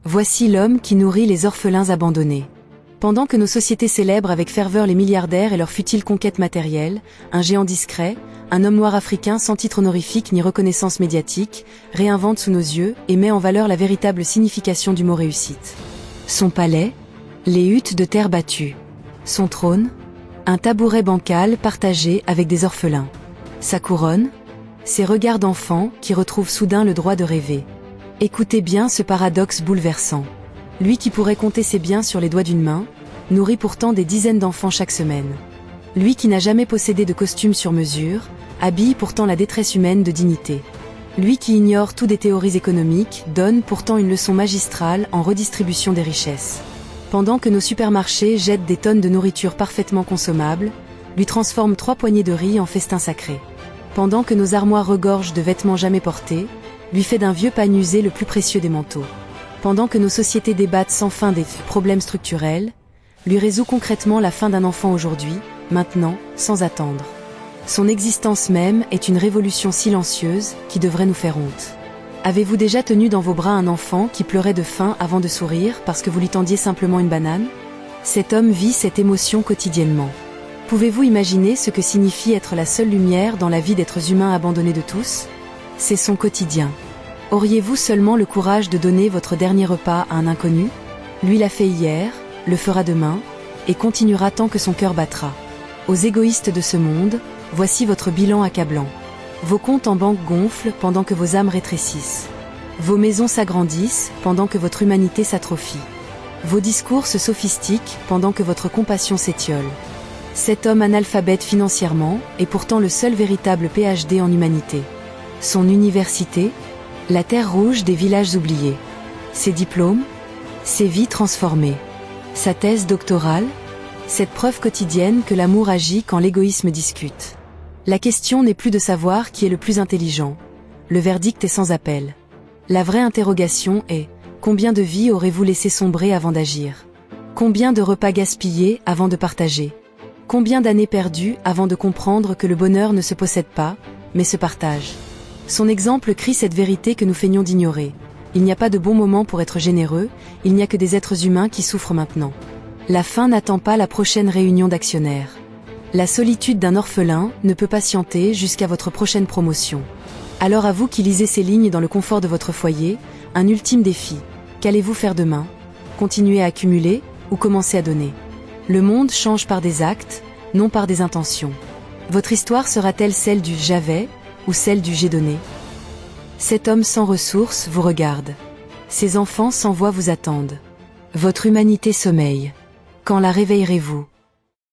Voici l'homme qui nourrit les orphelins abandonnés. Pendant que nos sociétés célèbrent avec ferveur les milliardaires et leurs futiles conquêtes matérielles, un géant discret, un homme noir africain sans titre honorifique ni reconnaissance médiatique, réinvente sous nos yeux et met en valeur la véritable signification du mot réussite. Son palais, les huttes de terre battue. Son trône, un tabouret bancal partagé avec des orphelins. Sa couronne, ses regards d'enfant qui retrouvent soudain le droit de rêver. Écoutez bien ce paradoxe bouleversant. Lui qui pourrait compter ses biens sur les doigts d'une main, nourrit pourtant des dizaines d'enfants chaque semaine. Lui qui n'a jamais possédé de costume sur mesure, habille pourtant la détresse humaine de dignité. Lui qui ignore tout des théories économiques, donne pourtant une leçon magistrale en redistribution des richesses. Pendant que nos supermarchés jettent des tonnes de nourriture parfaitement consommable, lui transforment 3 poignées de riz en festin sacré. Pendant que nos armoires regorgent de vêtements jamais portés, lui fait d'un vieux pagne usé le plus précieux des manteaux. Pendant que nos sociétés débattent sans fin des problèmes structurels, lui résout concrètement la fin d'un enfant aujourd'hui, maintenant, sans attendre. Son existence même est une révolution silencieuse qui devrait nous faire honte. Avez-vous déjà tenu dans vos bras un enfant qui pleurait de faim avant de sourire parce que vous lui tendiez simplement une banane? Cet homme vit cette émotion quotidiennement. Pouvez-vous imaginer ce que signifie être la seule lumière dans la vie d'êtres humains abandonnés de tous? C'est son quotidien. Auriez-vous seulement le courage de donner votre dernier repas à un inconnu? Lui l'a fait hier, le fera demain, et continuera tant que son cœur battra. Aux égoïstes de ce monde, voici votre bilan accablant. Vos comptes en banque gonflent pendant que vos âmes rétrécissent. Vos maisons s'agrandissent pendant que votre humanité s'atrophie. Vos discours se sophistiquent pendant que votre compassion s'étiole. Cet homme analphabète financièrement est pourtant le seul véritable PhD en humanité. Son université, la terre rouge des villages oubliés. Ses diplômes, ses vies transformées. Sa thèse doctorale, cette preuve quotidienne que l'amour agit quand l'égoïsme discute. La question n'est plus de savoir qui est le plus intelligent. Le verdict est sans appel. La vraie interrogation est: combien de vies aurez-vous laissé sombrer avant d'agir? Combien de repas gaspillés avant de partager? Combien d'années perdues avant de comprendre que le bonheur ne se possède pas, mais se partage? Son exemple crie cette vérité que nous feignons d'ignorer. Il n'y a pas de bon moment pour être généreux, il n'y a que des êtres humains qui souffrent maintenant. La faim n'attend pas la prochaine réunion d'actionnaires. La solitude d'un orphelin ne peut patienter jusqu'à votre prochaine promotion. Alors à vous qui lisez ces lignes dans le confort de votre foyer, un ultime défi. Qu'allez-vous faire demain? Continuer à accumuler ou commencer à donner? Le monde change par des actes, non par des intentions. Votre histoire sera-t-elle celle du « j'avais » ou celle du « j'ai donné » ? Cet homme sans ressources vous regarde. Ses enfants sans voix vous attendent. Votre humanité sommeille. Quand la réveillerez-vous ?